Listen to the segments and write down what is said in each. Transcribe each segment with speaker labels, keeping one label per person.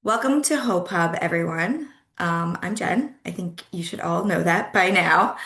Speaker 1: Welcome to Hope Hub, everyone. I'm Jen. I think you should all know that by now.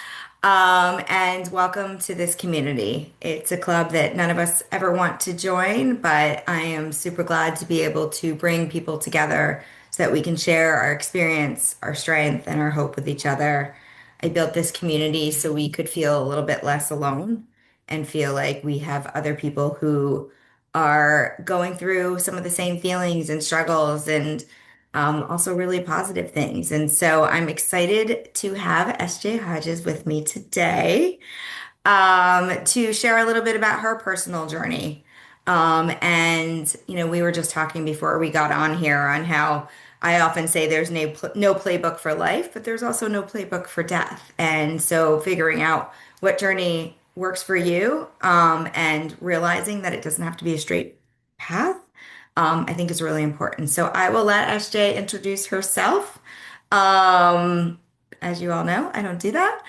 Speaker 1: And welcome to this community. It's a club that none of us ever want to join, but I am super glad to be able to bring people together so that we can share our experience, our strength, and our hope with each other. I built this community so we could feel a little bit less alone and feel like we have other people who are going through some of the same feelings and struggles and also really positive things. And so I'm excited to have SJ Hodges with me today to share a little bit about her personal journey. We were just talking before we got on here on how I often say there's no playbook for life, but there's also no playbook for death. And so figuring out what journey works for you, and realizing that it doesn't have to be a straight path, I think is really important. So I will let SJ introduce herself. Um, as you all know, I don't do that.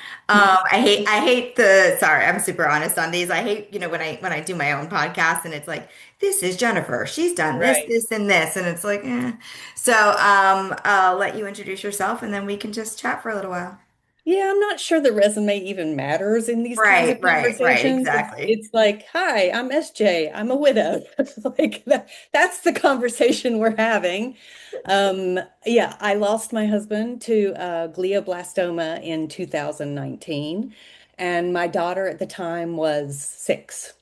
Speaker 1: Sorry, I'm super honest on these. I hate, when I do my own podcast and it's like, this is Jennifer. She's done this,
Speaker 2: Right.
Speaker 1: this, and this. And it's like, eh. So, I'll let you introduce yourself and then we can just chat for a little while.
Speaker 2: Yeah, I'm not sure the resume even matters in these kinds of
Speaker 1: Right,
Speaker 2: conversations. It's,
Speaker 1: exactly.
Speaker 2: it's like, hi, I'm SJ. I'm a widow. Like that's the conversation we're having. Yeah, I lost my husband to glioblastoma in 2019, and my daughter at the time was 6.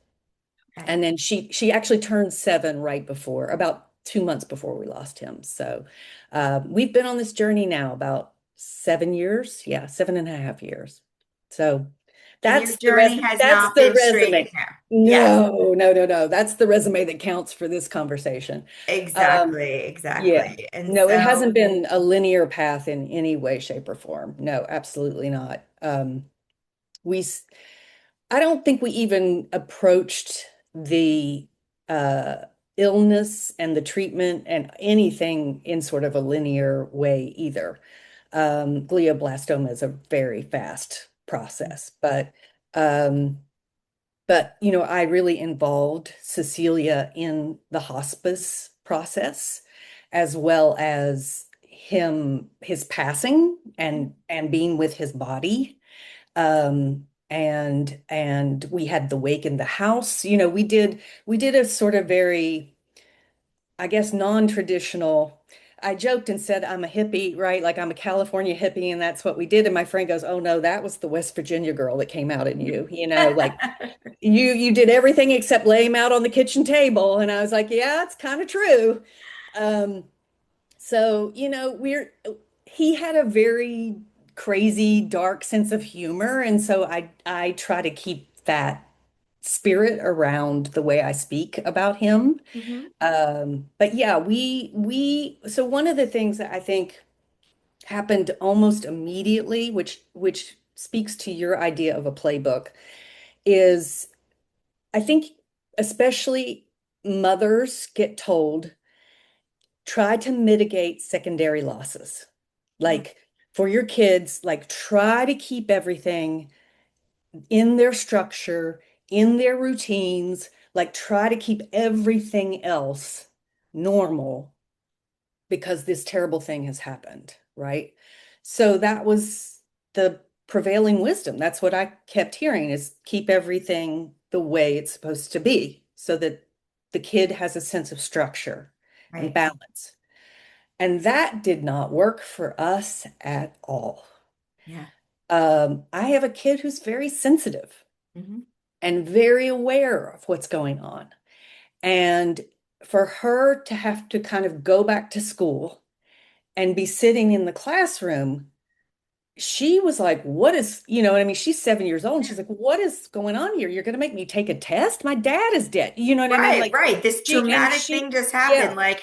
Speaker 1: Okay.
Speaker 2: And then she actually turned 7 right before, about 2 months before we lost him. So we've been on this journey now about 7 years. Yeah, 7.5 years. So
Speaker 1: And your
Speaker 2: that's the
Speaker 1: journey
Speaker 2: res
Speaker 1: has
Speaker 2: that's
Speaker 1: not
Speaker 2: the
Speaker 1: been straight
Speaker 2: resume.
Speaker 1: as hair. Yes,
Speaker 2: No, no, no, no. That's the resume that counts for this conversation. Um,
Speaker 1: exactly,
Speaker 2: yeah.
Speaker 1: exactly. And
Speaker 2: No, it hasn't
Speaker 1: so,
Speaker 2: been a linear path in any way, shape, or form. No, absolutely not. We I don't think we even approached the uh, illness and the treatment and anything in sort of a linear way either. Glioblastoma is a very fast process, um, but I really involved Cecilia in the hospice process, as well as his passing and being with his body. And we had the wake in the house. We did a sort of very, I guess, non-traditional. I joked and said I'm a hippie, right? Like I'm a California hippie, and that's what we did. And my friend goes, "Oh no, that was the West Virginia girl that came out in you. Like you did everything except lay him out on the kitchen table." And I was like, "Yeah, it's kind of true." Um, so, he had a very crazy, dark sense of humor, and so I try to keep that spirit around the way I speak about him.
Speaker 1: Mhm.
Speaker 2: But yeah, we so one of the things that I think happened almost immediately, which speaks to your idea of a playbook, is I think especially mothers get told try to mitigate secondary losses. Like for your kids, like try to keep everything in their structure, in their routines, like try to keep everything else normal because this terrible thing has happened, right? So that was the prevailing wisdom. That's what I kept hearing is keep everything the way it's supposed to be so that the kid has a sense of structure and
Speaker 1: Right.
Speaker 2: balance. And that did not work for us at all.
Speaker 1: Yeah.
Speaker 2: I have a kid who's very sensitive
Speaker 1: Hmm.
Speaker 2: and very aware of what's going on. And for her to have to kind of go back to school and be sitting in the classroom, she was like, what is, what I mean? She's 7 years old and she's like, what is going on here? You're going to make me take a test? My dad is dead. You know what I mean?
Speaker 1: Right,
Speaker 2: Like
Speaker 1: right. This traumatic
Speaker 2: she,
Speaker 1: thing just
Speaker 2: yeah,
Speaker 1: happened. Like,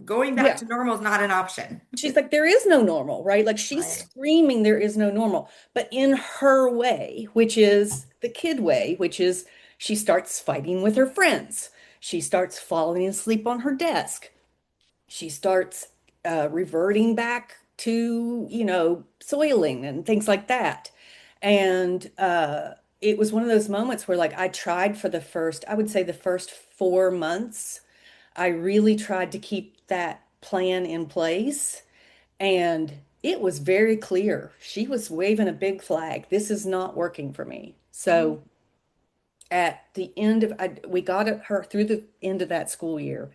Speaker 1: going back
Speaker 2: yeah.
Speaker 1: to normal is not an option.
Speaker 2: She's like, there is no normal, right? Like she's
Speaker 1: Right.
Speaker 2: screaming, there is no normal. But in her way, which is the kid way, which is she starts fighting with her friends. She starts falling asleep on her desk. She starts reverting back to, soiling and things like that. And it was one of those moments where, like, I tried for I would say the first 4 months, I really tried to keep that plan in place. And it was very clear. She was waving a big flag. This is not working for me.
Speaker 1: Mhm.
Speaker 2: So at the end of, we got her through the end of that school year.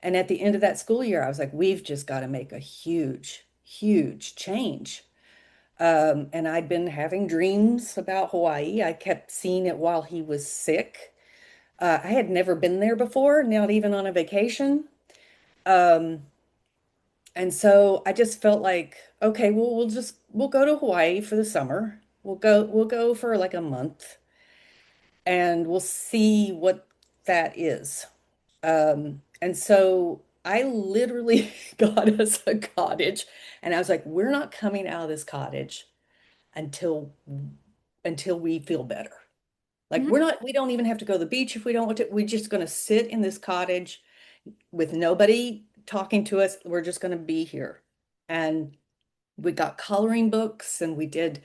Speaker 2: And at the end of that school year, I was like, we've just got to make a huge, huge change. And I'd been having dreams about Hawaii. I kept seeing it while he was sick. I had never been there before, not even on a vacation. Um, and so I just felt like, okay, well, we'll go to Hawaii for the summer. We'll go for like a month and we'll see what that is. And so I literally got us a cottage and I was like, we're not coming out of this cottage until we feel better. Like
Speaker 1: Mhm.
Speaker 2: we don't even have to go to the beach if we don't want to. We're just going to sit in this cottage with nobody talking to us. We're just going to be here. And we got coloring books and we did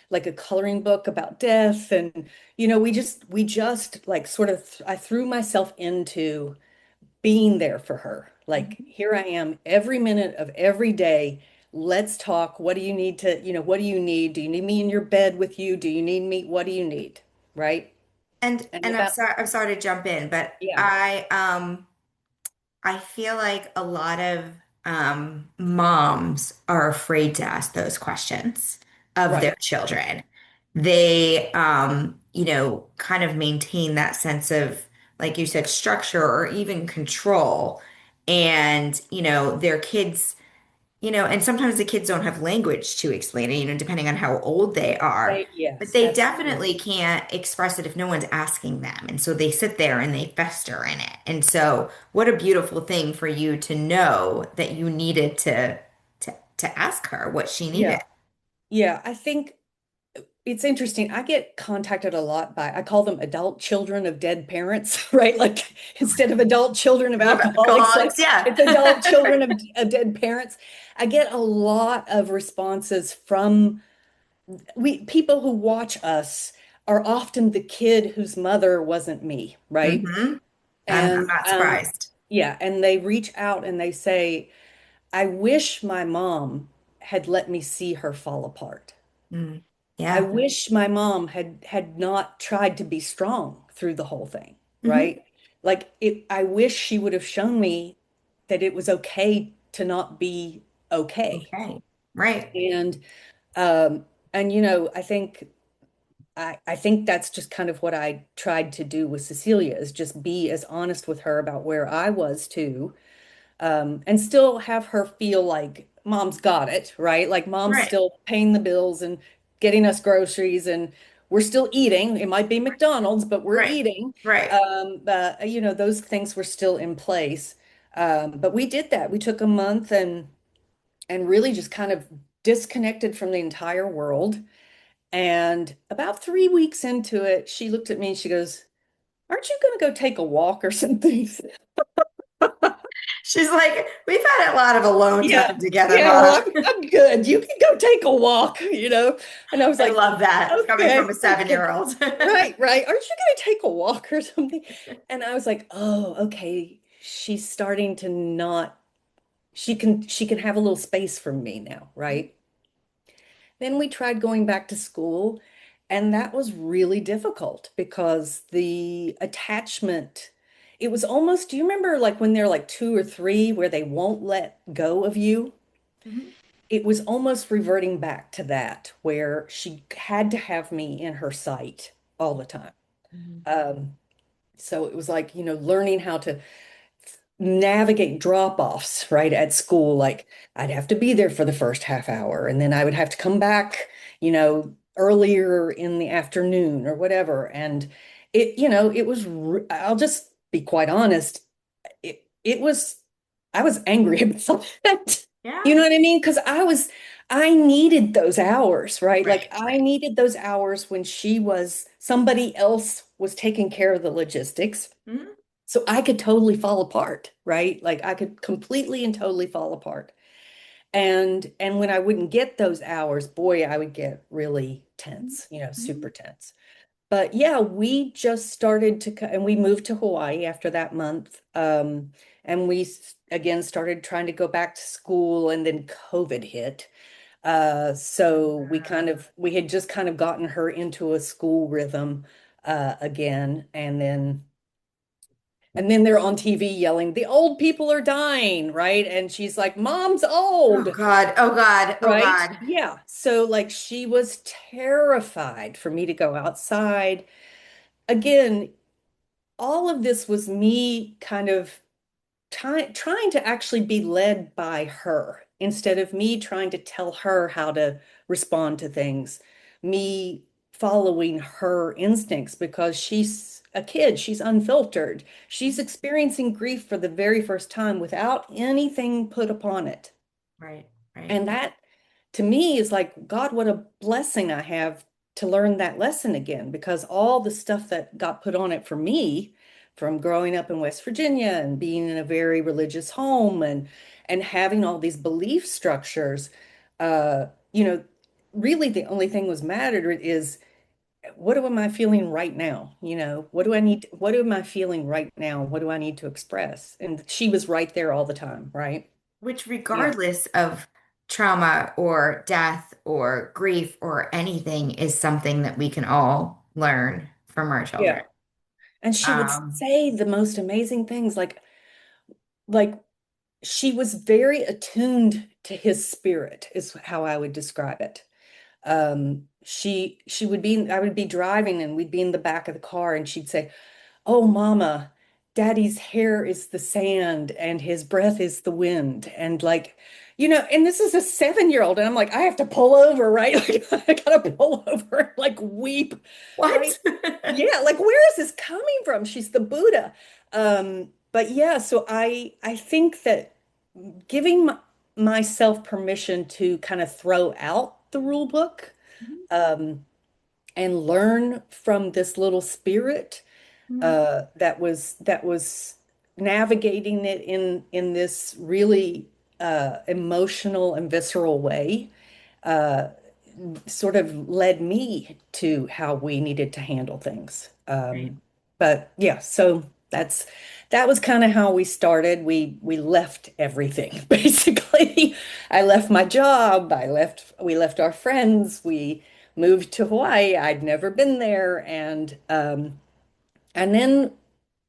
Speaker 2: like a coloring book about death. And, we just like sort of, I threw myself into being there for her. Like,
Speaker 1: Mhm.
Speaker 2: here I am every minute of every day. Let's talk. What do you need what do you need? Do you need me in your bed with you? Do you need me? What do you need? Right? And
Speaker 1: And
Speaker 2: about,
Speaker 1: I'm sorry to jump in, but
Speaker 2: yeah,
Speaker 1: I feel like a lot of moms are afraid to ask those questions of their
Speaker 2: right.
Speaker 1: children. They, kind of maintain that sense of, like you said, structure or even control. And, their kids, and sometimes the kids don't have language to explain it, depending on how old they are. But
Speaker 2: Yes,
Speaker 1: they
Speaker 2: absolutely.
Speaker 1: definitely can't express it if no one's asking them. And so they sit there and they fester in it. And so what a beautiful thing for you to know that you needed to ask her what she needed.
Speaker 2: Yeah. Yeah. I think it's interesting. I get contacted a lot by, I call them adult children of dead parents, right? Like instead of adult children of
Speaker 1: Of
Speaker 2: alcoholics, like
Speaker 1: alcoholics, yeah.
Speaker 2: it's adult children of dead parents. I get a lot of responses from people who watch us are often the kid whose mother wasn't me, right?
Speaker 1: Hmm. I'm
Speaker 2: And
Speaker 1: not surprised.
Speaker 2: yeah, and they reach out and they say, I wish my mom had let me see her fall apart.
Speaker 1: Mm.
Speaker 2: I
Speaker 1: Yeah.
Speaker 2: wish my mom had not tried to be strong through the whole thing,
Speaker 1: Hmm.
Speaker 2: right? Like I wish she would have shown me that it was okay to not be okay.
Speaker 1: Okay. Right.
Speaker 2: And um I think I think that's just kind of what I tried to do with Cecilia is just be as honest with her about where I was too, and still have her feel like mom's got it, right? Like mom's
Speaker 1: Right.
Speaker 2: still paying the bills and getting us groceries and we're still eating. It might be McDonald's, but we're
Speaker 1: Right.
Speaker 2: eating.
Speaker 1: Right.
Speaker 2: Those things were still in place. But we did that. We took a month and really just kind of disconnected from the entire world. And about 3 weeks into it, she looked at me and she goes, aren't you going to go take a walk or something?
Speaker 1: She's like, we've had a lot of alone
Speaker 2: Yeah.
Speaker 1: time together,
Speaker 2: Yeah, well,
Speaker 1: Mom.
Speaker 2: I'm good. You can go take a walk. And I was
Speaker 1: I
Speaker 2: like,
Speaker 1: love that coming from
Speaker 2: okay,
Speaker 1: a
Speaker 2: okay.
Speaker 1: 7-year-old.
Speaker 2: Right, right. Aren't you going to take a walk or something? And I was like, oh, okay. She's starting to not, she can have a little space from me now, right? Then we tried going back to school, and that was really difficult because the attachment, it was almost, do you remember like when they're like 2 or 3 where they won't let go of you?
Speaker 1: Mhm.
Speaker 2: It was almost reverting back to that, where she had to have me in her sight all the time.
Speaker 1: Mhm.
Speaker 2: Um, so it was like, learning how to navigate drop-offs, right, at school. Like I'd have to be there for the first half hour, and then I would have to come back, earlier in the afternoon or whatever. And it was, I'll just be quite honest, it was, I was angry about it. You
Speaker 1: Yeah.
Speaker 2: know what I mean? Because I needed those hours, right? Like
Speaker 1: Right.
Speaker 2: I
Speaker 1: Right.
Speaker 2: needed those hours when somebody else was taking care of the logistics.
Speaker 1: Mhm.
Speaker 2: So I could totally fall apart, right? Like I could completely and totally fall apart. And when I wouldn't get those hours, boy, I would get really tense, super
Speaker 1: Mhm.
Speaker 2: tense. But yeah, we just started to, and we moved to Hawaii after that month. And again started trying to go back to school, and then COVID hit. So we had just kind of gotten her into a school rhythm again, and then they're on TV yelling, "The old people are dying," right? And she's like, "Mom's
Speaker 1: Oh
Speaker 2: old."
Speaker 1: God. Oh God. Oh
Speaker 2: Right?
Speaker 1: God.
Speaker 2: Yeah. So like she was terrified for me to go outside. Again, all of this was me kind of trying to actually be led by her instead of me trying to tell her how to respond to things, me following her instincts because she's a kid, she's unfiltered, she's experiencing grief for the very first time without anything put upon it.
Speaker 1: Right. Right.
Speaker 2: And that to me is like, God, what a blessing I have to learn that lesson again, because all the stuff that got put on it for me from growing up in West Virginia and being in a very religious home and having all these belief structures, uh, you know, really the only thing was mattered is what am I feeling right now? What do I need? What am I feeling right now? What do I need to express? And she was right there all the time, right?
Speaker 1: Which,
Speaker 2: Yeah.
Speaker 1: regardless of trauma or death or grief or anything, is something that we can all learn from our children.
Speaker 2: Yeah. And she would
Speaker 1: Um,
Speaker 2: say the most amazing things like she was very attuned to his spirit is how I would describe it. She would be I would be driving and we'd be in the back of the car and she'd say, "Oh, Mama, Daddy's hair is the sand and his breath is the wind." And like, and this is a 7-year-old, and I'm like, I have to pull over, right? Like, I gotta pull over and like weep, right?
Speaker 1: what?
Speaker 2: Yeah, like where is this coming from? She's the Buddha. But yeah, so I think that giving myself permission to kind of throw out the rule book, um, and learn from this little spirit that was navigating it in this really emotional and visceral way, uh, sort of led me to how we needed to handle things.
Speaker 1: Right.
Speaker 2: But yeah, so that was kind of how we started. We left everything basically. I left my job. We left our friends. We moved to Hawaii. I'd never been there, and then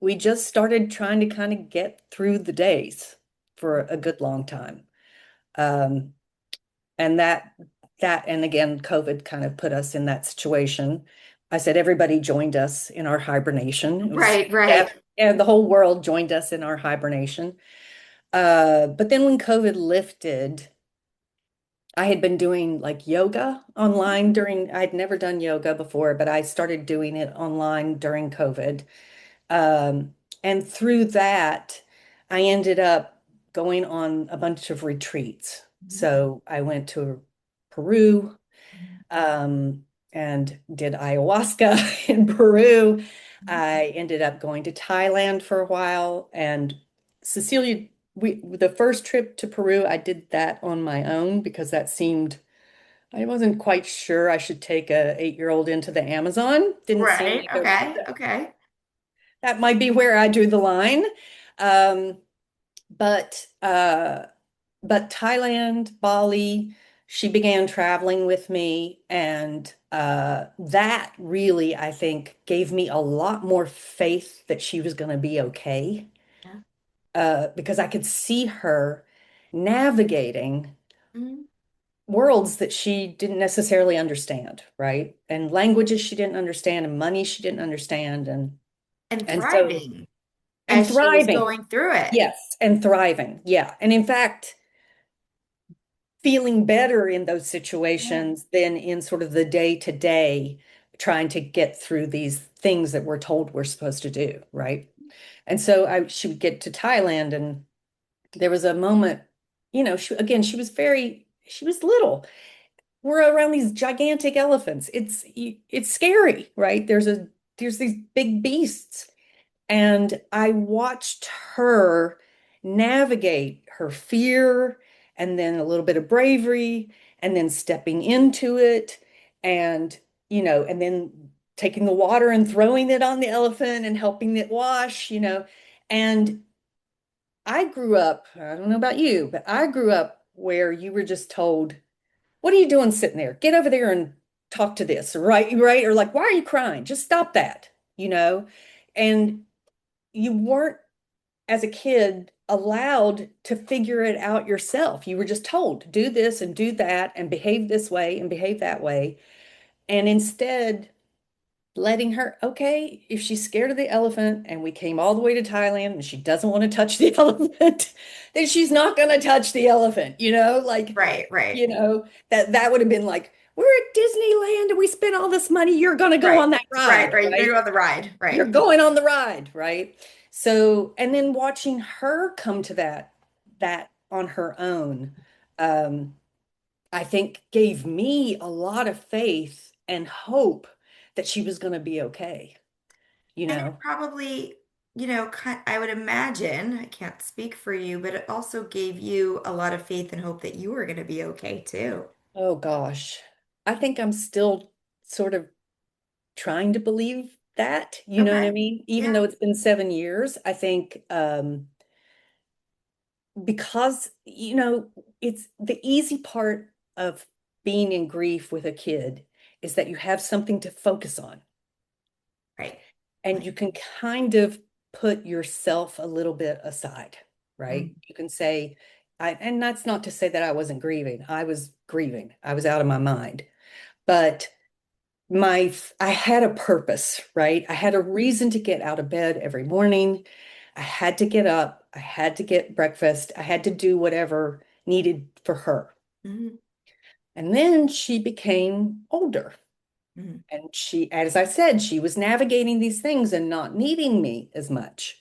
Speaker 2: we just started trying to kind of get through the days for a good long time. Um, and and again, COVID kind of put us in that situation. I said everybody joined us in our hibernation. It was
Speaker 1: Right, right.
Speaker 2: yeah, and the whole world joined us in our hibernation. But then when COVID lifted, I had been doing like yoga online I'd never done yoga before, but I started doing it online during COVID. Um, and through that, I ended up going on a bunch of retreats. So I went to Peru, um, and did ayahuasca in Peru. I ended up going to Thailand for a while. And Cecilia, the first trip to Peru, I did that on my own because I wasn't quite sure I should take a 8-year-old into the Amazon. Didn't seem
Speaker 1: Right.
Speaker 2: like
Speaker 1: Okay. Okay.
Speaker 2: that might be where I drew the line. Um, but uh, but Thailand, Bali, she began traveling with me, and that really, I think, gave me a lot more faith that she was going to be okay,
Speaker 1: Yeah.
Speaker 2: because I could see her navigating
Speaker 1: Mhm.
Speaker 2: worlds that she didn't necessarily understand, right? And languages she didn't understand, and money she didn't understand,
Speaker 1: And
Speaker 2: and so
Speaker 1: thriving
Speaker 2: and
Speaker 1: as she was
Speaker 2: thriving.
Speaker 1: going through it.
Speaker 2: Yes, and thriving. Yeah. And in fact, feeling better in those
Speaker 1: Yeah.
Speaker 2: situations than in sort of the day to day, trying to get through these things that we're told we're supposed to do, right? And so she would get to Thailand, and there was a moment, she she was little. We're around these gigantic elephants. It's scary, right? There's these big beasts. And I watched her navigate her fear and then a little bit of bravery and then stepping into it and, and then taking the water and throwing it on the elephant and helping it wash, you know. And I grew up, I don't know about you, but I grew up where you were just told, what are you doing sitting there? Get over there and talk to this, right? Right? Or like, why are you crying? Just stop that, you know? And you weren't, as a kid, allowed to figure it out yourself. You were just told, do this and do that and behave this way and behave that way. And instead, letting her, okay, if she's scared of the elephant and we came all the way to Thailand and she doesn't want to touch the elephant, then she's not going to touch the elephant, you know, like,
Speaker 1: Right, right,
Speaker 2: you know, that would have been like, we're at Disneyland and we spent all this money. You're going to go
Speaker 1: right,
Speaker 2: on that
Speaker 1: right,
Speaker 2: ride,
Speaker 1: right. You're gonna
Speaker 2: right?
Speaker 1: go on the ride,
Speaker 2: You're
Speaker 1: right?
Speaker 2: going on the ride, right? So, and then watching her come to that on her own, um, I think gave me a lot of faith and hope that she was going to be okay, you
Speaker 1: And it
Speaker 2: know?
Speaker 1: probably, I would imagine, I can't speak for you, but it also gave you a lot of faith and hope that you were going to be okay too.
Speaker 2: Oh gosh. I think I'm still sort of trying to believe that, you know what I
Speaker 1: Okay.
Speaker 2: mean? Even
Speaker 1: Yeah.
Speaker 2: though it's been 7 years, I think because, you know, it's the easy part of being in grief with a kid is that you have something to focus on
Speaker 1: Right.
Speaker 2: and
Speaker 1: Right.
Speaker 2: you can kind of put yourself a little bit aside, right?
Speaker 1: Mm,
Speaker 2: You can say, and that's not to say that I wasn't grieving. I was grieving. I was out of my mind. But I had a purpose, right? I had a reason to get out of bed every morning. I had to get up. I had to get breakfast. I had to do whatever needed for her.
Speaker 1: mhm,
Speaker 2: And then she became older.
Speaker 1: mhm.
Speaker 2: And she, as I said, she was navigating these things and not needing me as much.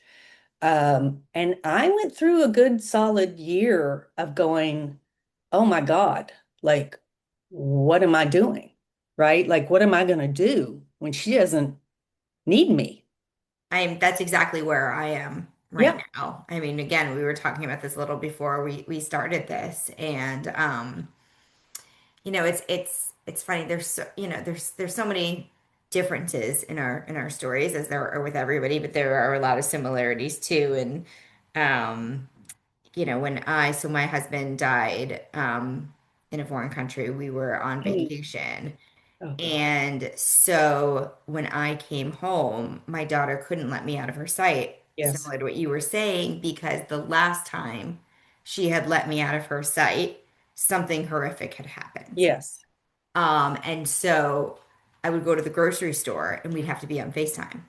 Speaker 2: And I went through a good solid year of going, oh my God, like, what am I doing? Right? Like, what am I going to do when she doesn't need me?
Speaker 1: That's exactly where I am right
Speaker 2: Yeah.
Speaker 1: now. I mean, again, we were talking about this a little before we started this, and it's funny. There's there's so many differences in our stories as there are with everybody, but there are a lot of similarities too. And um, when so my husband died in a foreign country, we were on
Speaker 2: Mm.
Speaker 1: vacation.
Speaker 2: Oh God.
Speaker 1: And so when I came home, my daughter couldn't let me out of her sight,
Speaker 2: Yes.
Speaker 1: similar to what you were saying, because the last time she had let me out of her sight, something horrific had happened.
Speaker 2: Yes.
Speaker 1: And so I would go to the grocery store and we'd have to be on FaceTime.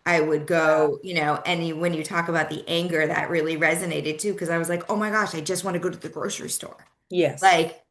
Speaker 1: I would
Speaker 2: Wow.
Speaker 1: go, when you talk about the anger, that really resonated too, because I was like, oh my gosh, I just want to go to the grocery store.
Speaker 2: Yes.
Speaker 1: Like,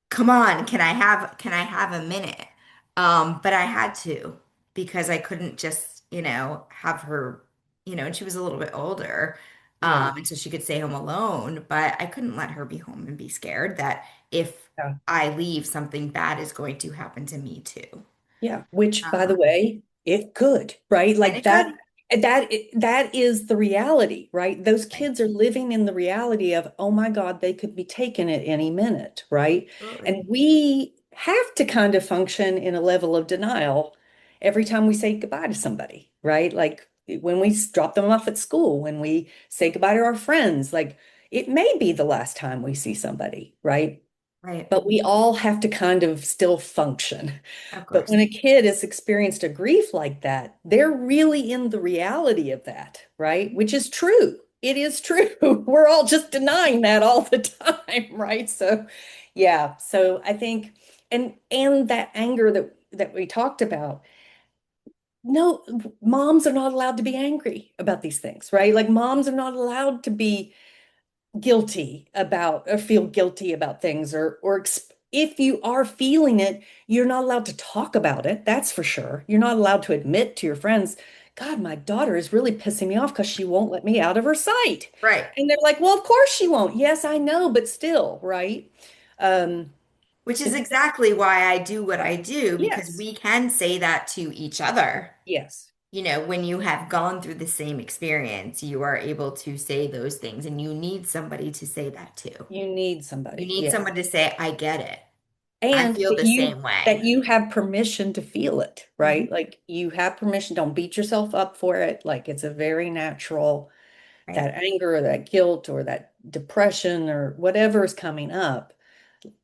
Speaker 1: come on, can I have a minute? But I had to because I couldn't just, have her, and she was a little bit older.
Speaker 2: Yeah.
Speaker 1: And so she could stay home alone, but I couldn't let her be home and be scared that if
Speaker 2: Yeah.
Speaker 1: I leave, something bad is going to happen to me too.
Speaker 2: Yeah, which by the
Speaker 1: Um,
Speaker 2: way, it could, right?
Speaker 1: and
Speaker 2: Like
Speaker 1: it could.
Speaker 2: that is the reality, right? Those
Speaker 1: Right.
Speaker 2: kids are living in the reality of, oh my God, they could be taken at any minute, right?
Speaker 1: Absolutely.
Speaker 2: And we have to kind of function in a level of denial every time we say goodbye to somebody, right? Like when we drop them off at school, when we say goodbye to our friends, like it may be the last time we see somebody, right?
Speaker 1: Right.
Speaker 2: But we all have to kind of still function.
Speaker 1: Of
Speaker 2: But
Speaker 1: course.
Speaker 2: when a kid has experienced a grief like that, they're really in the reality of that, right? Which is true. It is true. We're all just denying that all the time, right? So, yeah. So I think, and that anger that we talked about, no, moms are not allowed to be angry about these things, right? Like moms are not allowed to be guilty about or feel guilty about things or if you are feeling it, you're not allowed to talk about it. That's for sure. You're not allowed to admit to your friends, God, my daughter is really pissing me off because she won't let me out of her sight.
Speaker 1: Right.
Speaker 2: And they're like, well, of course she won't. Yes, I know, but still, right? Um,
Speaker 1: Which is
Speaker 2: it's
Speaker 1: exactly why I do what I do, because
Speaker 2: yes,
Speaker 1: we can say that to each other.
Speaker 2: yes.
Speaker 1: When you have gone through the same experience, you are able to say those things, and you need somebody to say that to.
Speaker 2: You need
Speaker 1: You
Speaker 2: somebody.
Speaker 1: need
Speaker 2: Yeah.
Speaker 1: someone to say, I get it. I
Speaker 2: And
Speaker 1: feel the same
Speaker 2: that
Speaker 1: way.
Speaker 2: you have permission to feel it,
Speaker 1: Mhm.
Speaker 2: right? Like you have permission. Don't beat yourself up for it. Like it's a very natural,
Speaker 1: Right.
Speaker 2: that anger or that guilt or that depression or whatever is coming up,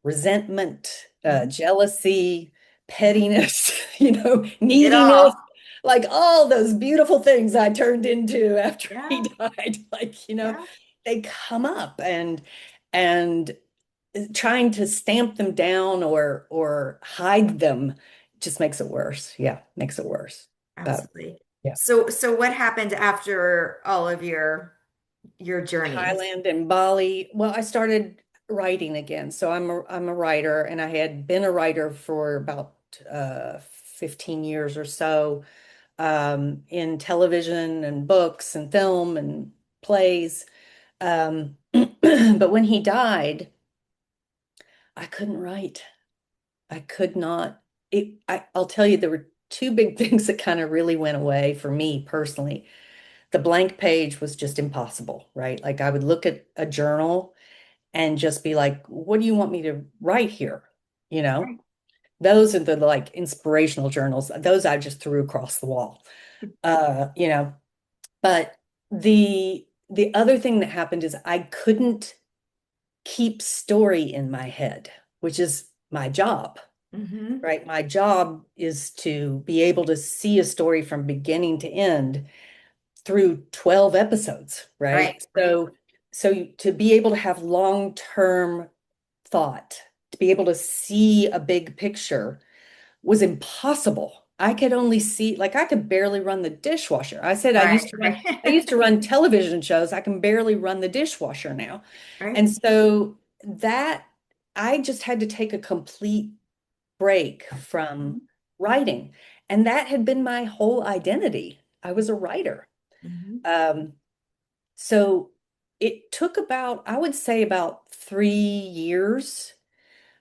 Speaker 2: resentment,
Speaker 1: Mhm.
Speaker 2: jealousy,
Speaker 1: Yeah.
Speaker 2: pettiness,
Speaker 1: It
Speaker 2: neediness,
Speaker 1: all.
Speaker 2: like all those beautiful things I turned into after he
Speaker 1: Yeah.
Speaker 2: died. Like,
Speaker 1: Yeah.
Speaker 2: they come up, and trying to stamp them down or hide them just makes it worse. Yeah, makes it worse. But
Speaker 1: Absolutely.
Speaker 2: yeah.
Speaker 1: So what happened after all of your journeys?
Speaker 2: Thailand and Bali. Well, I started writing again. So I'm a writer, and I had been a writer for about 15 years or so, in television and books and film and plays. But when he died, I couldn't write. I could not. I'll tell you, there were two big things that kind of really went away for me personally. The blank page was just impossible, right? Like I would look at a journal and just be like, what do you want me to write here? You know,
Speaker 1: Right.
Speaker 2: those are the like inspirational journals. Those I just threw across the wall. Uh, you know, but the other thing that happened is I couldn't keep story in my head, which is my job,
Speaker 1: Mm-hmm.
Speaker 2: right? My job is to be able to see a story from beginning to end through 12 episodes,
Speaker 1: Right.
Speaker 2: right?
Speaker 1: Right.
Speaker 2: So to be able to have long-term thought, to be able to see a big picture was impossible. I could only see, like I could barely run the dishwasher. I said
Speaker 1: Right.
Speaker 2: I
Speaker 1: Right.
Speaker 2: used to run television shows. I can barely run the dishwasher now.
Speaker 1: Right.
Speaker 2: And so that I just had to take a complete break from writing. And that had been my whole identity. I was a writer.
Speaker 1: Mm-hmm.
Speaker 2: Um, so it took about, I would say about 3 years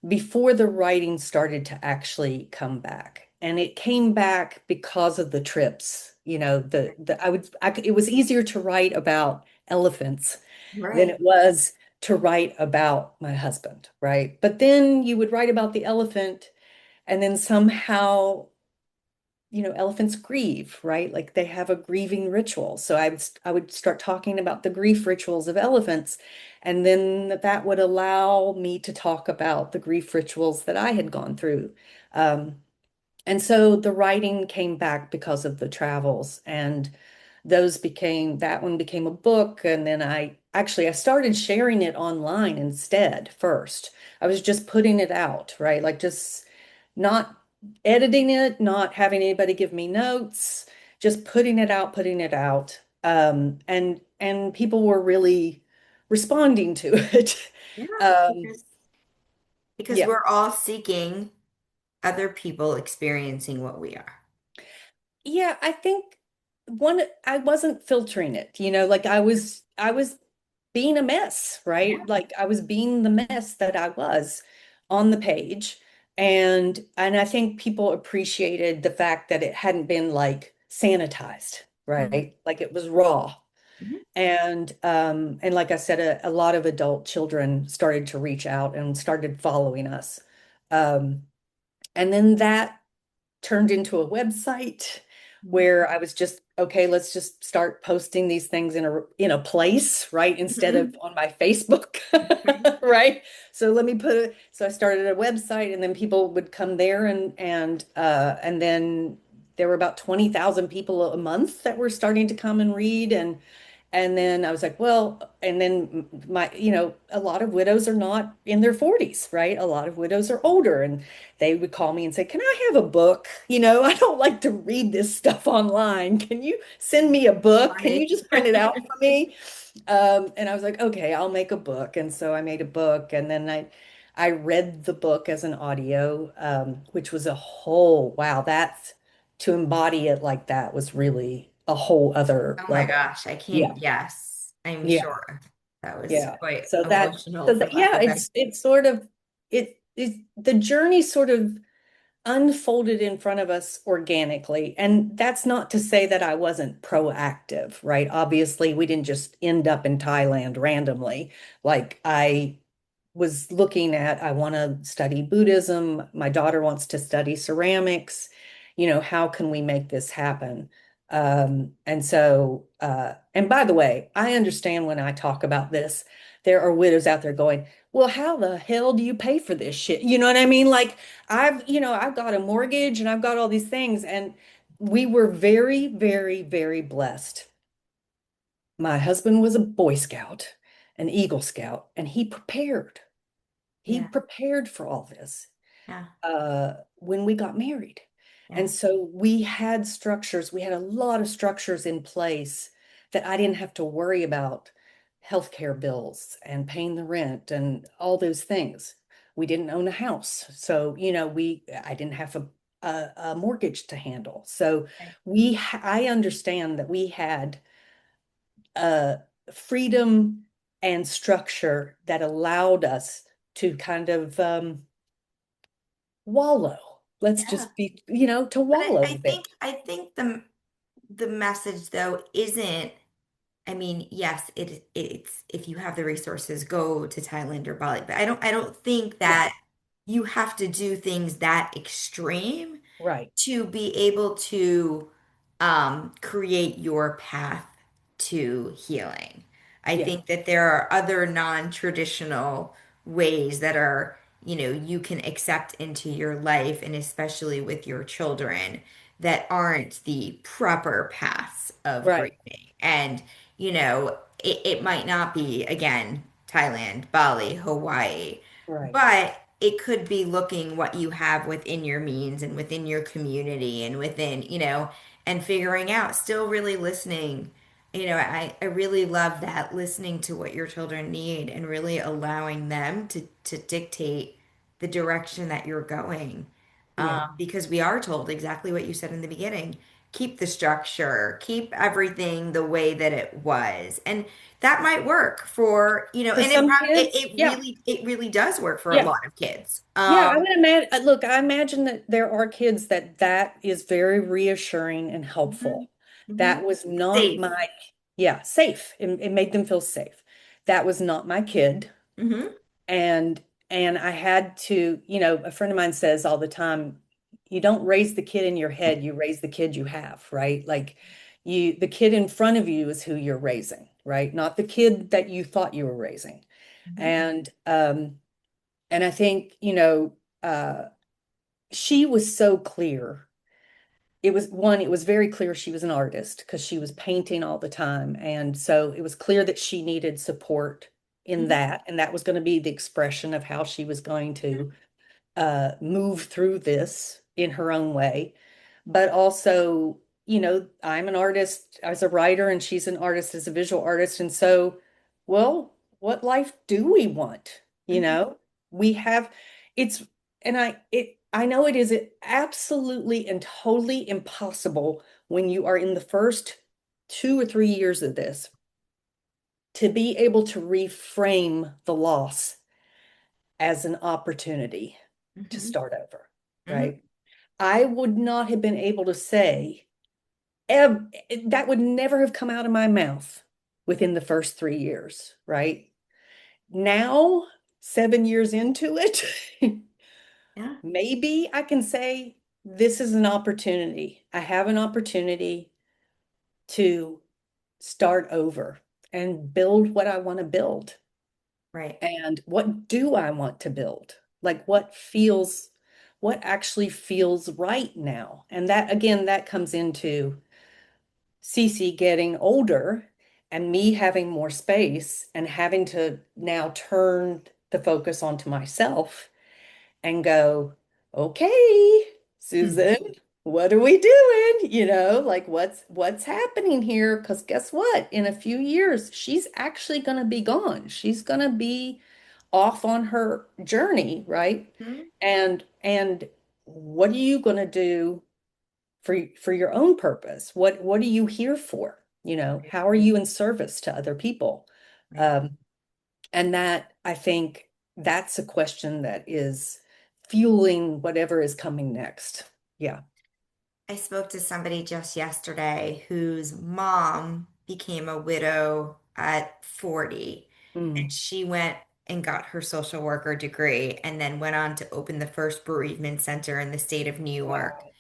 Speaker 2: before the writing started to actually come back. And it came back because of the trips. It was easier to write about elephants than
Speaker 1: Right.
Speaker 2: it was to write about my husband, right? But then you would write about the elephant, and then somehow elephants grieve, right? Like they have a grieving ritual. So I would start talking about the grief rituals of elephants, and then that would allow me to talk about the grief rituals that I had gone through. Um, and so the writing came back because of the travels, and that one became a book. And then I started sharing it online instead first. I was just putting it out, right? Like just not editing it, not having anybody give me notes, just putting it out. And people were really responding to it.
Speaker 1: Yeah.
Speaker 2: Um,
Speaker 1: Because
Speaker 2: yeah.
Speaker 1: we're all seeking other people experiencing what we are.
Speaker 2: Yeah, I think I wasn't filtering it, like I was being a mess, right?
Speaker 1: Yeah.
Speaker 2: Like I was being the mess that I was on the page. And I think people appreciated the fact that it hadn't been like sanitized,
Speaker 1: Mhm.
Speaker 2: right? Like it was raw.
Speaker 1: Mhm.
Speaker 2: And like I said, a lot of adult children started to reach out and started following us. Um, and then that turned into a website
Speaker 1: Mhm.
Speaker 2: where I was just, okay, let's just start posting these things in a place, right? Instead of
Speaker 1: Mhm.
Speaker 2: on my Facebook,
Speaker 1: Right.
Speaker 2: right? So I started a website, and then people would come there, and then there were about 20,000 people a month that were starting to come and read. And then I was like, well, and then a lot of widows are not in their 40s, right? A lot of widows are older, and they would call me and say, can I have a book? I don't like to read this stuff online. Can you send me a book? Can you
Speaker 1: Funny.
Speaker 2: just print it out for me? And I was like, okay, I'll make a book. And so I made a book, and then I read the book as an audio, which was wow, that's to embody it like that was really a whole other
Speaker 1: Oh my
Speaker 2: level.
Speaker 1: gosh, I
Speaker 2: Yeah.
Speaker 1: can't, yes, I'm
Speaker 2: Yeah.
Speaker 1: sure that was
Speaker 2: Yeah.
Speaker 1: quite
Speaker 2: So that,
Speaker 1: emotional
Speaker 2: so
Speaker 1: for
Speaker 2: that,
Speaker 1: lack
Speaker 2: yeah,
Speaker 1: of better.
Speaker 2: it's sort of, the journey sort of unfolded in front of us organically. And that's not to say that I wasn't proactive, right? Obviously, we didn't just end up in Thailand randomly. Like I was looking at, I want to study Buddhism. My daughter wants to study ceramics. How can we make this happen? And by the way, I understand when I talk about this, there are widows out there going, well, how the hell do you pay for this shit? You know what I mean? Like I've got a mortgage and I've got all these things. And we were very, very, very blessed. My husband was a Boy Scout, an Eagle Scout, and he prepared. He
Speaker 1: Yeah.
Speaker 2: prepared for all this
Speaker 1: Yeah.
Speaker 2: when we got married.
Speaker 1: Yeah.
Speaker 2: And so we had structures, we had a lot of structures in place that I didn't have to worry about healthcare bills and paying the rent and all those things. We didn't own a house. So, I didn't have a mortgage to handle. So
Speaker 1: Right.
Speaker 2: I understand that we had uh, freedom and structure that allowed us to kind of wallow. Let's
Speaker 1: Yeah.
Speaker 2: just be, to
Speaker 1: But
Speaker 2: wallow
Speaker 1: I
Speaker 2: a
Speaker 1: think
Speaker 2: bit.
Speaker 1: the message though isn't, I mean, yes, it's if you have the resources, go to Thailand or Bali. But I don't think
Speaker 2: Yeah,
Speaker 1: that you have to do things that extreme
Speaker 2: right.
Speaker 1: to be able to create your path to healing. I
Speaker 2: Yeah,
Speaker 1: think that there are other non-traditional ways that are, you can accept into your life, and especially with your children, that aren't the proper paths of
Speaker 2: right,
Speaker 1: grieving. And, it might not be, again, Thailand, Bali, Hawaii,
Speaker 2: right.
Speaker 1: but it could be looking what you have within your means and within your community and within, and figuring out, still really listening. I really love that, listening to what your children need and really allowing them to dictate the direction that you're going.
Speaker 2: Yeah.
Speaker 1: Because we are told exactly what you said in the beginning. Keep the structure, keep everything the way that it was. And that might work for,
Speaker 2: For
Speaker 1: and it,
Speaker 2: some
Speaker 1: prob-
Speaker 2: kids, yeah,
Speaker 1: it really does work for a
Speaker 2: yeah.
Speaker 1: lot of kids.
Speaker 2: Yeah, I would imagine, look, I imagine that there are kids that is very reassuring and
Speaker 1: Mhm,
Speaker 2: helpful.
Speaker 1: mhm.
Speaker 2: That was not
Speaker 1: Safe.
Speaker 2: my, yeah, safe. It made them feel safe. That was not my kid.
Speaker 1: Hmm.
Speaker 2: And I had to, a friend of mine says all the time, you don't raise the kid in your head, you raise the kid you have, right? Like the kid in front of you is who you're raising, right? Not the kid that you thought you were raising.
Speaker 1: Hmm.
Speaker 2: And I think, uh she was so clear. It was very clear she was an artist because she was painting all the time. And so it was clear that she needed support in
Speaker 1: Hmm.
Speaker 2: that. And that was going to be the expression of how she was going to move through this in her own way. But also, I'm an artist as a writer, and she's an artist as a visual artist. And so, well, what life do we want? You
Speaker 1: Hmm.
Speaker 2: know, we have it's, and I know it is absolutely and totally impossible when you are in the first 2 or 3 years of this to be able to reframe the loss as an opportunity to
Speaker 1: Hmm.
Speaker 2: start over,
Speaker 1: Hmm.
Speaker 2: right? I would not have been able to say, ev that would never have come out of my mouth within the first 3 years, right? Now, 7 years into it,
Speaker 1: Yeah.
Speaker 2: maybe I can say this is an opportunity. I have an opportunity to start over and build what I want to build.
Speaker 1: Right.
Speaker 2: And what do I want to build? Like what actually feels right now? And that, again, that comes into Cece getting older and me having more space and having to now turn the focus onto myself and go, okay,
Speaker 1: Hmm.
Speaker 2: Susan, what are we doing? Like what's happening here? Because guess what? In a few years, she's actually going to be gone. She's going to be off on her journey, right?
Speaker 1: Hmm.
Speaker 2: And what are you going to do for your own purpose? What are you here for? How are you in service to other people?
Speaker 1: Right.
Speaker 2: Um, and that I think that's a question that is fueling whatever is coming next. Yeah.
Speaker 1: I spoke to somebody just yesterday whose mom became a widow at 40, and
Speaker 2: Mm,
Speaker 1: she went and got her social worker degree and then went on to open the first bereavement center in the state of New York.
Speaker 2: Wow.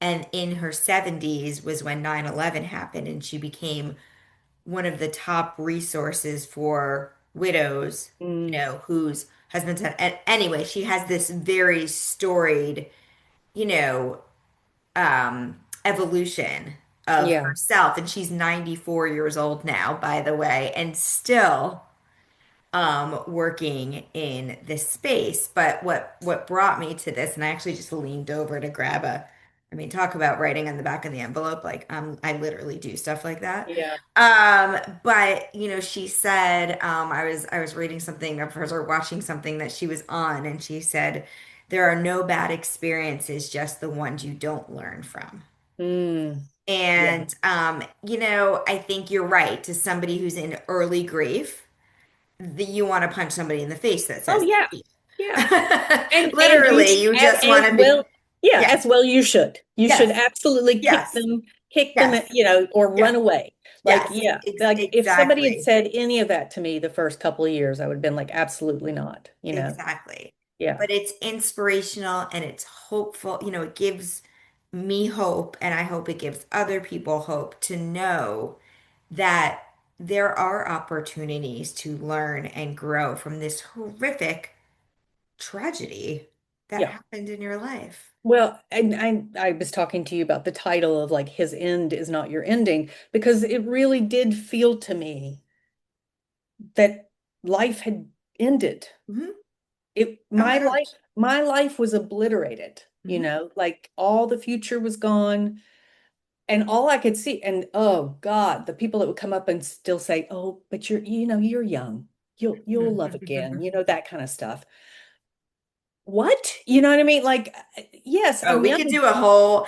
Speaker 1: And in her 70s was when 9/11 happened, and she became one of the top resources for widows,
Speaker 2: Mm,
Speaker 1: whose husbands had. And anyway, she has this very storied, you know, evolution of
Speaker 2: yeah.
Speaker 1: herself. And she's 94 years old now, by the way, and still working in this space. But what brought me to this, and I actually just leaned over to grab I mean, talk about writing on the back of the envelope. Like, I literally do stuff like that.
Speaker 2: Yeah.
Speaker 1: But she said, I was reading something of hers or watching something that she was on, and she said, there are no bad experiences, just the ones you don't learn from.
Speaker 2: Mm, yeah.
Speaker 1: And I think you're right. To somebody who's in early grief, you want to punch somebody in the face that
Speaker 2: Oh
Speaker 1: says
Speaker 2: yeah. Yeah.
Speaker 1: that.
Speaker 2: And you
Speaker 1: Literally, you just
Speaker 2: as
Speaker 1: want to be,
Speaker 2: well, yeah,
Speaker 1: yes,
Speaker 2: as well you should. You should
Speaker 1: yes,
Speaker 2: absolutely
Speaker 1: yes,
Speaker 2: kick them,
Speaker 1: yes,
Speaker 2: or run
Speaker 1: yes,
Speaker 2: away. Like,
Speaker 1: yes,
Speaker 2: yeah, like if somebody had
Speaker 1: exactly,
Speaker 2: said any of that to me the first couple of years, I would have been like, absolutely not.
Speaker 1: exactly.
Speaker 2: Yeah.
Speaker 1: But it's inspirational and it's hopeful. It gives me hope, and I hope it gives other people hope to know that there are opportunities to learn and grow from this horrific tragedy that
Speaker 2: Yeah.
Speaker 1: happened in your life.
Speaker 2: Well, and I was talking to you about the title of like his end is not your ending, because it really did feel to me that life had ended.
Speaker 1: Hmm.
Speaker 2: It
Speaker 1: Oh my gosh.
Speaker 2: my life was obliterated,
Speaker 1: Hmm.
Speaker 2: like all the future was gone. And all I could see, and oh God, the people that would come up and still say, "Oh, but you're young. You'll love again," that kind of stuff. What? You know what I mean? Like, yes,
Speaker 1: Oh,
Speaker 2: I'm
Speaker 1: we
Speaker 2: young.
Speaker 1: could do a whole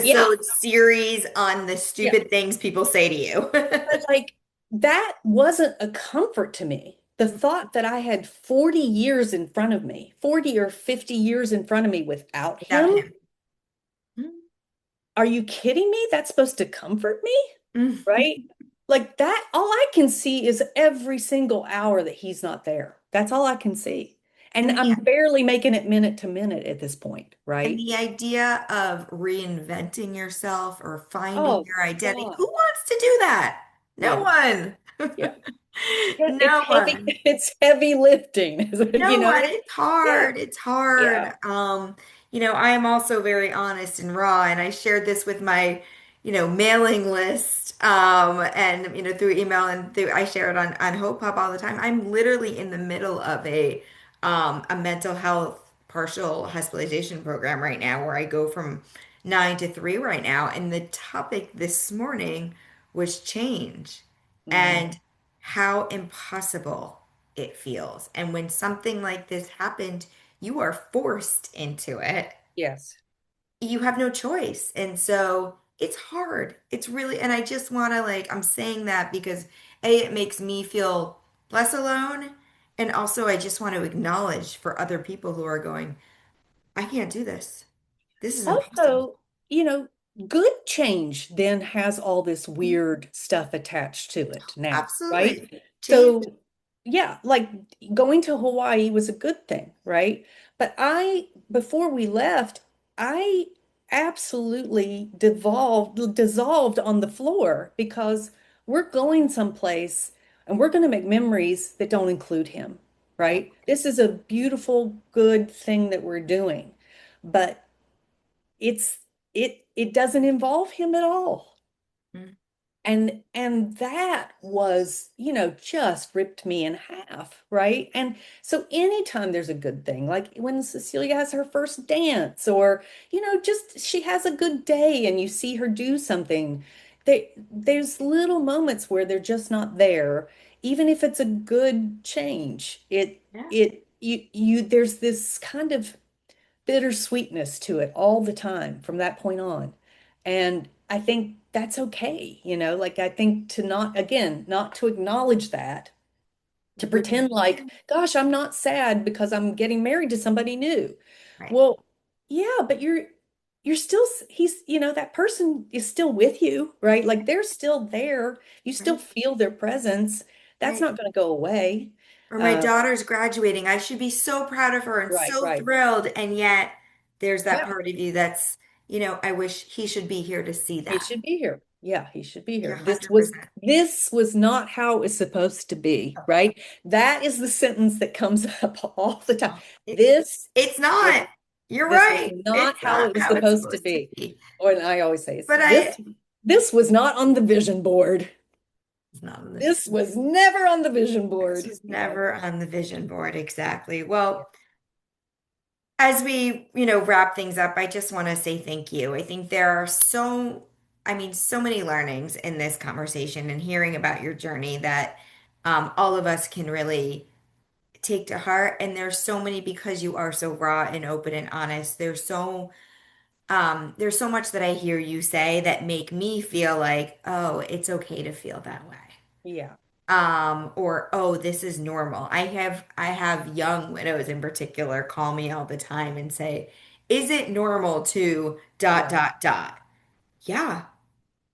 Speaker 2: Yeah,
Speaker 1: episode series on the
Speaker 2: yeah.
Speaker 1: stupid things people say to you.
Speaker 2: But like that wasn't a comfort to me. The thought that I had 40 years in front of me, 40 or 50 years in front of me without
Speaker 1: Without
Speaker 2: him.
Speaker 1: him.
Speaker 2: Are you kidding me? That's supposed to comfort me,
Speaker 1: Mm.
Speaker 2: right? Like that, all I can see is every single hour that he's not there. That's all I can see. And
Speaker 1: And
Speaker 2: I'm
Speaker 1: the
Speaker 2: barely making it minute to minute at this point,
Speaker 1: and
Speaker 2: right?
Speaker 1: the idea of reinventing yourself or finding
Speaker 2: Oh
Speaker 1: your identity,
Speaker 2: God.
Speaker 1: who wants to do that? No
Speaker 2: Yeah.
Speaker 1: one.
Speaker 2: Yeah. It's
Speaker 1: No
Speaker 2: heavy,
Speaker 1: one.
Speaker 2: it's heavy lifting, you
Speaker 1: No
Speaker 2: know?
Speaker 1: one. It's
Speaker 2: Yeah.
Speaker 1: hard. It's hard.
Speaker 2: Yeah.
Speaker 1: I am also very honest and raw, and I shared this with my, mailing list, and through email and through I share it on Hope Hub all the time. I'm literally in the middle of a mental health partial hospitalization program right now, where I go from 9 to 3 right now, and the topic this morning was change
Speaker 2: Mm,
Speaker 1: and how impossible it feels. And when something like this happened, you are forced into it.
Speaker 2: yes.
Speaker 1: You have no choice. And so it's hard. It's really, and I just want to I'm saying that because it makes me feel less alone. And also, I just want to acknowledge for other people who are going, I can't do this. This is impossible.
Speaker 2: Also, good change then has all this weird stuff attached to it now, right?
Speaker 1: Absolutely. Change.
Speaker 2: So, yeah, like going to Hawaii was a good thing, right? But before we left, I absolutely dissolved on the floor because we're going someplace and we're going to make memories that don't include him,
Speaker 1: Yeah.
Speaker 2: right? This is a beautiful, good thing that we're doing. But it's it doesn't involve him at all.
Speaker 1: Mm.
Speaker 2: And that was, just ripped me in half, right? And so anytime there's a good thing, like when Cecilia has her first dance, or, just she has a good day and you see her do something, there's little moments where they're just not there, even if it's a good change.
Speaker 1: Yeah.
Speaker 2: There's this kind of bittersweetness to it all the time from that point on. And I think that's okay, like I think to not, again, not to acknowledge that, to
Speaker 1: Would be
Speaker 2: pretend like, gosh, I'm not sad because I'm getting married to somebody new.
Speaker 1: right.
Speaker 2: Well, yeah, but you're still, that person is still with you, right? Like they're still there. You still
Speaker 1: Right.
Speaker 2: feel their presence. That's
Speaker 1: Right.
Speaker 2: not going to go away.
Speaker 1: Or my daughter's graduating. I should be so proud of her and
Speaker 2: Right,
Speaker 1: so
Speaker 2: right.
Speaker 1: thrilled. And yet there's that
Speaker 2: Yeah,
Speaker 1: part of you that's, I wish he should be here to see
Speaker 2: he
Speaker 1: that.
Speaker 2: should be here. Yeah, he should be
Speaker 1: You're
Speaker 2: here. This was
Speaker 1: 100%.
Speaker 2: this was not how it was supposed to be, right? That is the sentence that comes up all the time.
Speaker 1: Oh,
Speaker 2: This
Speaker 1: it's
Speaker 2: was
Speaker 1: not. You're
Speaker 2: this was
Speaker 1: right.
Speaker 2: not
Speaker 1: It's
Speaker 2: how
Speaker 1: not
Speaker 2: it was
Speaker 1: how it's
Speaker 2: supposed to
Speaker 1: supposed to
Speaker 2: be.
Speaker 1: be.
Speaker 2: Or and I always say
Speaker 1: But
Speaker 2: this was not on the vision board.
Speaker 1: it's not on this.
Speaker 2: This was never on the vision
Speaker 1: This
Speaker 2: board.
Speaker 1: was never on the vision board. Exactly. Well, as we, wrap things up, I just want to say thank you. I think there are so many learnings in this conversation and hearing about your journey that all of us can really take to heart. And there's so many because you are so raw and open and honest. There's so much that I hear you say that make me feel like, oh, it's okay to feel that way.
Speaker 2: Yeah,
Speaker 1: Or oh, this is normal. I have young widows in particular call me all the time and say, is it normal to dot
Speaker 2: yeah,
Speaker 1: dot dot? Yeah,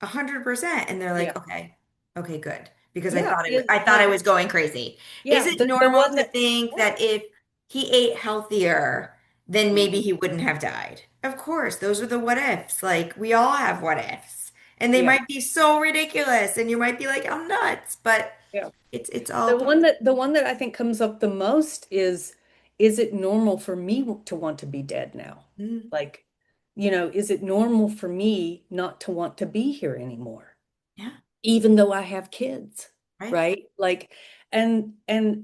Speaker 1: 100%. And they're
Speaker 2: yeah,
Speaker 1: like, okay, okay, good. Because
Speaker 2: yeah.
Speaker 1: I thought I was going crazy. Is
Speaker 2: Yeah,
Speaker 1: it
Speaker 2: the
Speaker 1: normal
Speaker 2: one
Speaker 1: to
Speaker 2: that
Speaker 1: think
Speaker 2: yeah.
Speaker 1: that if he ate healthier, then maybe
Speaker 2: Mhm.
Speaker 1: he wouldn't have died? Of course, those are the what ifs. Like we all have what ifs. And they
Speaker 2: Yeah,
Speaker 1: might be so ridiculous, and you might be like, I'm nuts, but
Speaker 2: yeah.
Speaker 1: it's all part.
Speaker 2: The one that I think comes up the most is it normal for me to want to be dead now?
Speaker 1: Mm,
Speaker 2: Like, is it normal for me not to want to be here anymore,
Speaker 1: yeah,
Speaker 2: even though I have kids,
Speaker 1: right.
Speaker 2: right? Like, and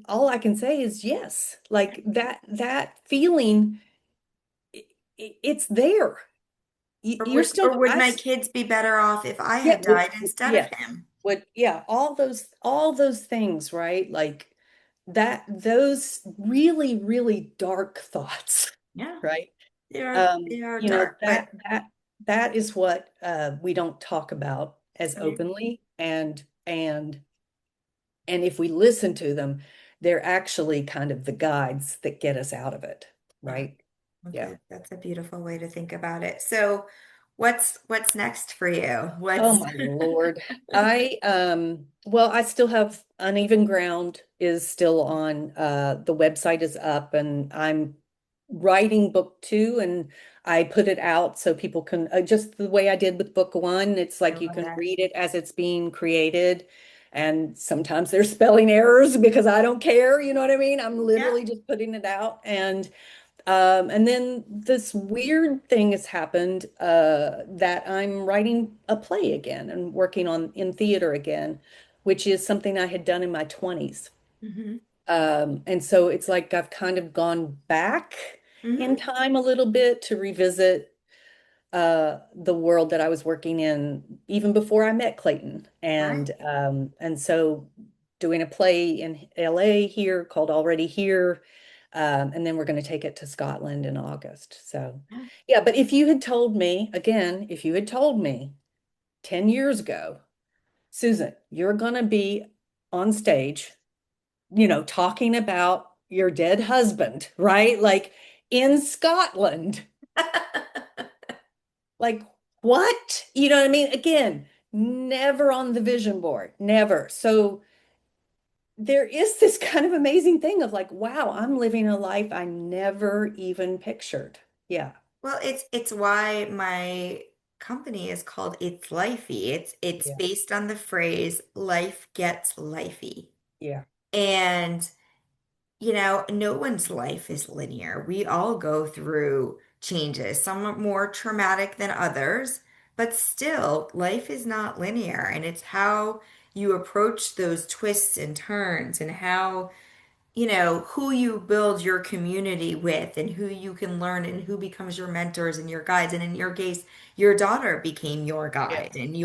Speaker 2: all I can say is yes. Like that feeling, it's there. You're still,
Speaker 1: Or would my kids be better off if I
Speaker 2: yeah,
Speaker 1: had died instead of
Speaker 2: yes.
Speaker 1: him?
Speaker 2: Yeah, all those things, right? Like those really, really dark thoughts,
Speaker 1: Yeah,
Speaker 2: right?
Speaker 1: they are dark, but
Speaker 2: That is what we don't talk about as
Speaker 1: okay,
Speaker 2: openly, and if we listen to them, they're actually kind of the guides that get us out of it,
Speaker 1: yeah,
Speaker 2: right? Yeah.
Speaker 1: that's a beautiful way to think about it. So, what's next for you?
Speaker 2: Oh
Speaker 1: What's
Speaker 2: my Lord. Well, I still have Uneven Ground is still on. The website is up and I'm writing book two and I put it out so people can just the way I did with book one. It's
Speaker 1: I
Speaker 2: like you
Speaker 1: love
Speaker 2: can
Speaker 1: that.
Speaker 2: read it as it's being created. And sometimes there's spelling errors because I don't care, you know what I mean? I'm
Speaker 1: Yeah.
Speaker 2: literally just putting it out. And then this weird thing has happened that I'm writing a play again and working on in theater again, which is something I had done in my 20s.
Speaker 1: Hmm.
Speaker 2: And so it's like I've kind of gone back in
Speaker 1: Hmm.
Speaker 2: time a little bit to revisit the world that I was working in even before I met Clayton.
Speaker 1: Right.
Speaker 2: And so doing a play in LA here called Already Here. And then we're going to take it to Scotland in August. So
Speaker 1: Yeah.
Speaker 2: yeah, but if you had told me, again, if you had told me 10 years ago, Susan, you're going to be on stage, talking about your dead husband, right? Like in Scotland. Like, what? You know what I mean? Again, never on the vision board, never. So there is this kind of amazing thing of like, wow, I'm living a life I never even pictured. Yeah,
Speaker 1: Well, it's why my company is called It's Lifey. It's
Speaker 2: yeah,
Speaker 1: based on the phrase life gets lifey.
Speaker 2: yeah,
Speaker 1: And no one's life is linear. We all go through changes. Some are more traumatic than others, but still, life is not linear. And it's how you approach those twists and turns and how who you build your community with and who you can learn and who becomes your mentors and your guides. And in your case, your daughter became your
Speaker 2: yeah,
Speaker 1: guide and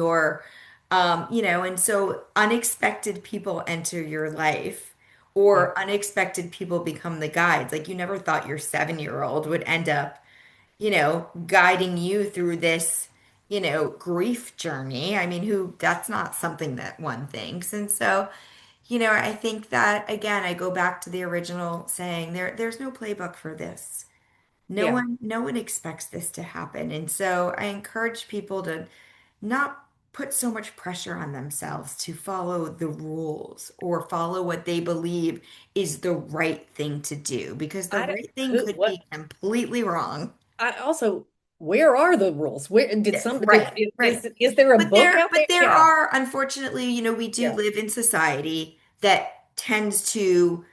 Speaker 1: and so unexpected people enter your life
Speaker 2: yeah,
Speaker 1: or unexpected people become the guides. Like you never thought your 7-year-old would end up, guiding you through this, grief journey. I mean, that's not something that one thinks. And so, I think that again, I go back to the original saying there's no playbook for this. No
Speaker 2: yeah,
Speaker 1: one, no one expects this to happen. And so I encourage people to not put so much pressure on themselves to follow the rules or follow what they believe is the right thing to do because the
Speaker 2: I don't,
Speaker 1: right thing
Speaker 2: who,
Speaker 1: could
Speaker 2: what,
Speaker 1: be completely wrong.
Speaker 2: I also, where are the rules? Where did
Speaker 1: Yeah,
Speaker 2: some, did,
Speaker 1: right, right.
Speaker 2: is there a
Speaker 1: But
Speaker 2: book
Speaker 1: there,
Speaker 2: out
Speaker 1: but
Speaker 2: there?
Speaker 1: there
Speaker 2: Yeah.
Speaker 1: are, unfortunately, we do
Speaker 2: Yeah.
Speaker 1: live in society that tends to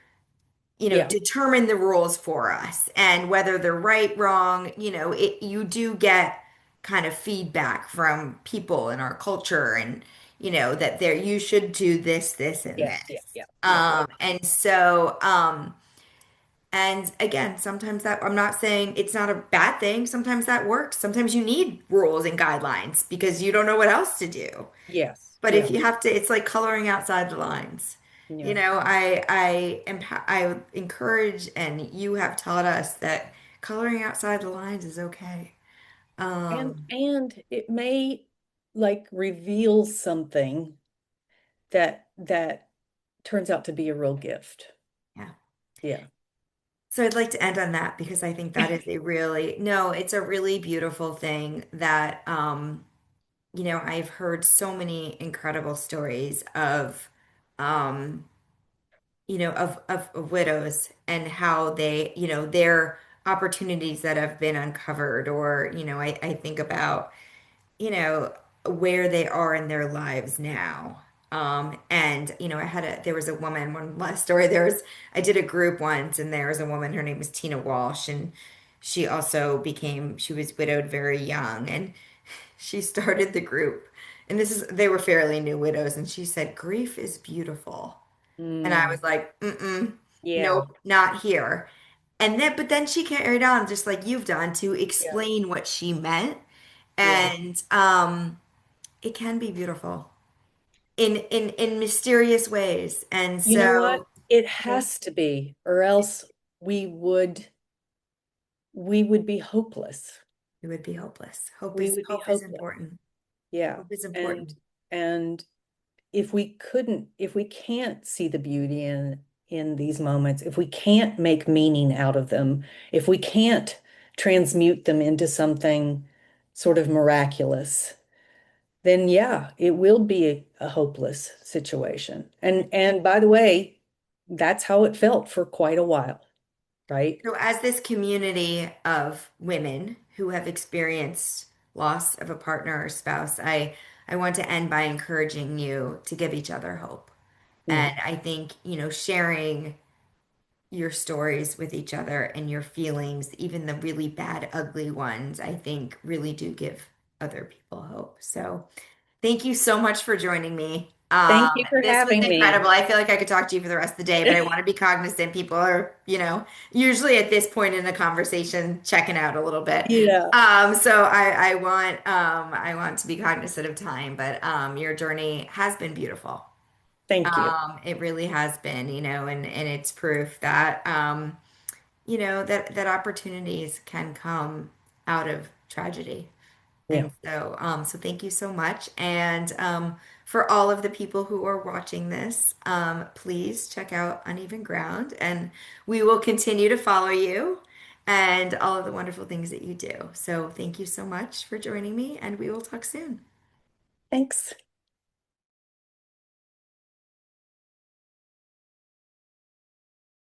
Speaker 2: Yeah.
Speaker 1: determine the rules for us and whether they're right, wrong, you do get kind of feedback from people in our culture and, that there you should do this, this, and
Speaker 2: Yes. Yeah.
Speaker 1: this.
Speaker 2: Yeah. Yeah. Yeah.
Speaker 1: And so, and again, sometimes that I'm not saying it's not a bad thing. Sometimes that works. Sometimes you need rules and guidelines because you don't know what else to do.
Speaker 2: Yes.
Speaker 1: But if
Speaker 2: Yeah.
Speaker 1: you have to, it's like coloring outside the lines.
Speaker 2: Yeah.
Speaker 1: I encourage, and you have taught us that coloring outside the lines is okay. Um,
Speaker 2: And it may like reveal something that turns out to be a real gift.
Speaker 1: yeah.
Speaker 2: Yeah.
Speaker 1: So I'd like to end on that because I think that is no, it's a really beautiful thing that I've heard so many incredible stories of um of widows and how they, their opportunities that have been uncovered or, I think about, you know, where they are in their lives now. And there was a woman, one last story. I did a group once and there was a woman, her name was Tina Walsh, and she was widowed very young and she started the group. And they were fairly new widows. And she said, grief is beautiful. And I
Speaker 2: Mm,
Speaker 1: was like, mm-mm,
Speaker 2: yeah.
Speaker 1: nope, not here. But then she carried on just like you've done to
Speaker 2: Yeah.
Speaker 1: explain what she meant.
Speaker 2: Yeah.
Speaker 1: And it can be beautiful in mysterious ways. And
Speaker 2: You know what?
Speaker 1: so
Speaker 2: It
Speaker 1: yeah,
Speaker 2: has to be, or else we would we would be hopeless.
Speaker 1: it would be hopeless.
Speaker 2: We would be
Speaker 1: Hope is
Speaker 2: hopeless.
Speaker 1: important.
Speaker 2: Yeah.
Speaker 1: Hope is
Speaker 2: And
Speaker 1: important.
Speaker 2: and if we can't see the beauty in these moments, if we can't make meaning out of them, if we can't transmute them into something sort of miraculous, then yeah, it will be a hopeless situation. And by the way, that's how it felt for quite a while, right?
Speaker 1: So as this community of women who have experienced loss of a partner or spouse, I want to end by encouraging you to give each other hope.
Speaker 2: Mm,
Speaker 1: And I think, sharing your stories with each other and your feelings, even the really bad, ugly ones, I think really do give other people hope. So thank you so much for joining me.
Speaker 2: thank you for
Speaker 1: This was
Speaker 2: having me.
Speaker 1: incredible. I feel like I could talk to you for the rest of the day, but I want to be cognizant. People are, usually at this point in the conversation checking out a little bit.
Speaker 2: Yeah,
Speaker 1: So I want to be cognizant of time, but your journey has been beautiful.
Speaker 2: thank you.
Speaker 1: It really has been, and it's proof that that opportunities can come out of tragedy.
Speaker 2: Yeah,
Speaker 1: And so thank you so much. And for all of the people who are watching this, please check out Uneven Ground, and we will continue to follow you and all of the wonderful things that you do. So thank you so much for joining me, and we will talk soon.
Speaker 2: thanks.